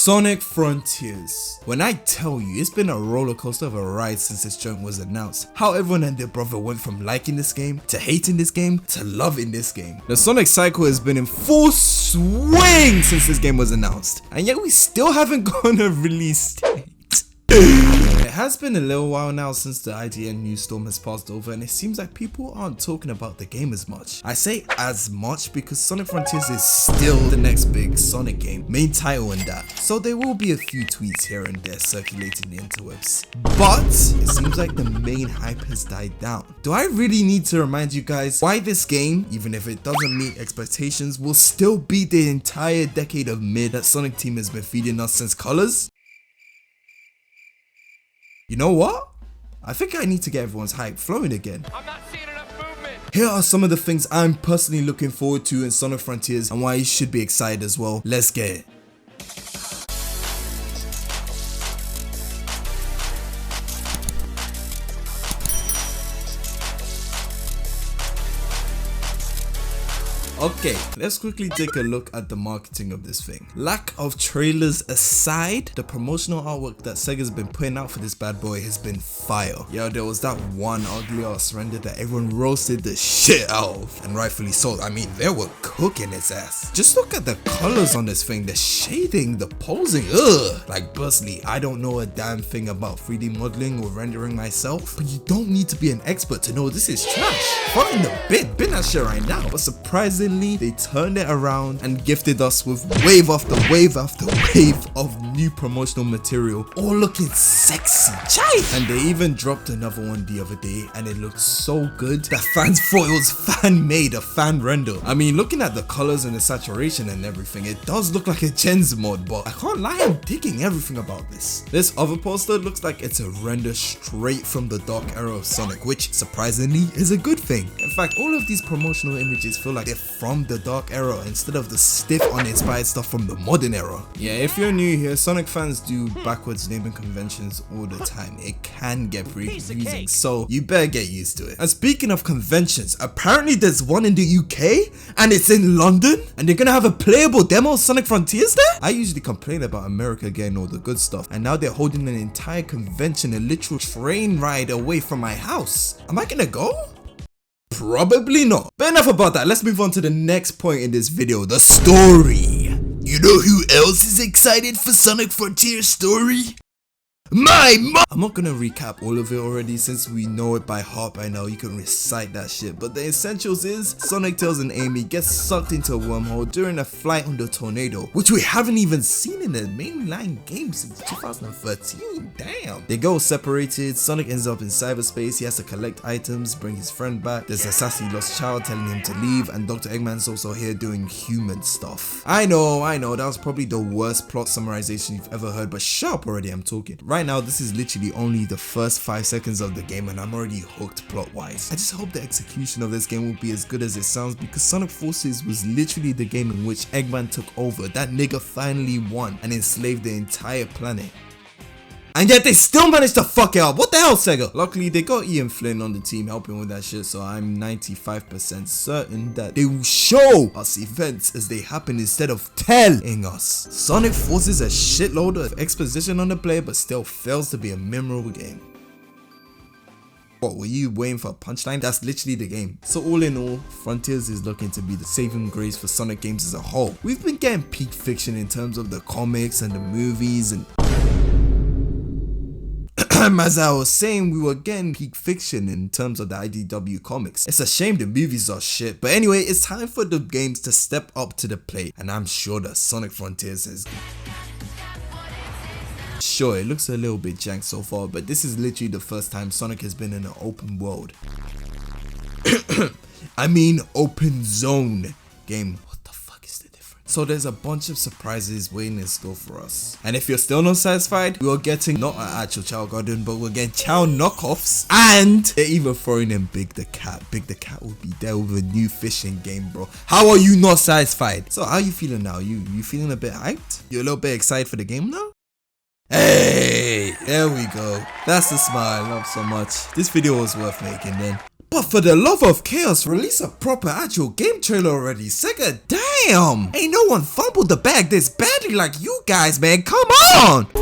Sonic Frontiers. When I tell you, it's been a roller coaster of a ride since this joint was announced. How everyone and their brother went from liking this game, to hating this game, to loving this game. The Sonic cycle has been in full swing since this game was announced, and yet we still haven't gotten a release date. It has been a little while now since the IGN news storm has passed over, and it seems like people aren't talking about the game as much. I say as much because Sonic Frontiers is still the next big Sonic game, main title and that. So there will be a few tweets here and there circulating the interwebs. But it seems like the main hype has died down. Do I really need to remind you guys why this game, even if it doesn't meet expectations, will still be the entire decade of mid that Sonic Team has been feeding us since Colors? You know what? I think I need to get everyone's hype flowing again. I'm not seeing enough movement. Here are some of the things I'm personally looking forward to in Sonic Frontiers and why you should be excited as well. Let's get it. Okay, let's quickly take a look at the marketing of this thing. Lack of trailers aside, the promotional artwork that Sega's been putting out for this bad boy has been fire. Yo, there was that one ugly ass render that everyone roasted the shit out of, and rightfully so. I mean, they were cooking its ass. Just look at the colors on this thing, the shading, the posing, ugh. Like personally, I don't know a damn thing about 3D modeling or rendering myself, but you don't need to be an expert to know this is trash. Fun in the bin that shit right now. But surprisingly, they turned it around and gifted us with wave after wave after wave of new promotional material, all looking sexy. Chai! And they even dropped another one the other day, and it looked so good that fans thought it was fan-made, a fan render. I mean, looking at the colors and the saturation and everything, it does look like a Gens mod, but I can't lie, I'm digging everything about this. This other poster looks like it's a render straight from the dark era of Sonic, which surprisingly is a good thing. In fact, all of these promotional images feel like they're from the dark era instead of the stiff uninspired stuff from the modern era. Yeah, if you're new here, Sonic fans do backwards naming conventions all the time. It can get pretty confusing, so you better get used to it. And speaking of conventions, apparently there's one in the UK and it's in London, and they're gonna have a playable demo of Sonic Frontiers there? I usually complain about America getting all the good stuff, and now they're holding an entire convention, a literal train ride away from my house. Am I gonna go? Probably not. But enough about that, let's move on to the next point in this video, the story. You know who else is excited for Sonic Frontiers story? My mom! I'm not gonna recap all of it already since we know it by heart by now. You can recite that shit, but the essentials is Sonic, Tails and Amy get sucked into a wormhole during a flight on the tornado, which we haven't even seen in the mainline game since 2013. Damn. They go separated. Sonic ends up in cyberspace. He has to collect items, bring his friend back. There's a sassy lost child telling him to leave, and Dr. Eggman's also here doing human stuff. I know, that was probably the worst plot summarization you've ever heard, but shut up already, I'm talking. Right now, this is literally only the first 5 seconds of the game and I'm already hooked plot wise. I just hope the execution of this game will be as good as it sounds, because Sonic Forces was literally the game in which Eggman took over. That nigga finally won and enslaved the entire planet. And yet they still managed to fuck it up. What the hell, Sega? Luckily, they got Ian Flynn on the team helping with that shit, so I'm 95% certain that they will show us events as they happen instead of telling us. Sonic forces a shitload of exposition on the player, but still fails to be a memorable game. What, were you waiting for a punchline? That's literally the game. So all in all, Frontiers is looking to be the saving grace for Sonic games as a whole. We've been getting peak fiction in terms of the comics and the movies, and as I was saying, we were getting peak fiction in terms of the IDW comics. It's a shame the movies are shit, but anyway, it's time for the games to step up to the plate, and I'm sure that Sonic Frontiers is... Sure, it looks a little bit jank so far, but this is literally the first time Sonic has been in an open world. I mean open zone game. So there's a bunch of surprises waiting in store for us. And if you're still not satisfied, we are getting not an actual Chow Garden, but we're getting Chow knockoffs. And they're even throwing in Big the Cat. Big the Cat will be there with a new fishing game, bro. How are you not satisfied? So how are you feeling now? You feeling a bit hyped? You a little bit excited for the game now? Hey, there we go. That's the smile I love so much. This video was worth making then. But for the love of chaos, release a proper actual game trailer already. Sega, damn! Ain't no one fumbled the bag this badly like you guys, man. Come on!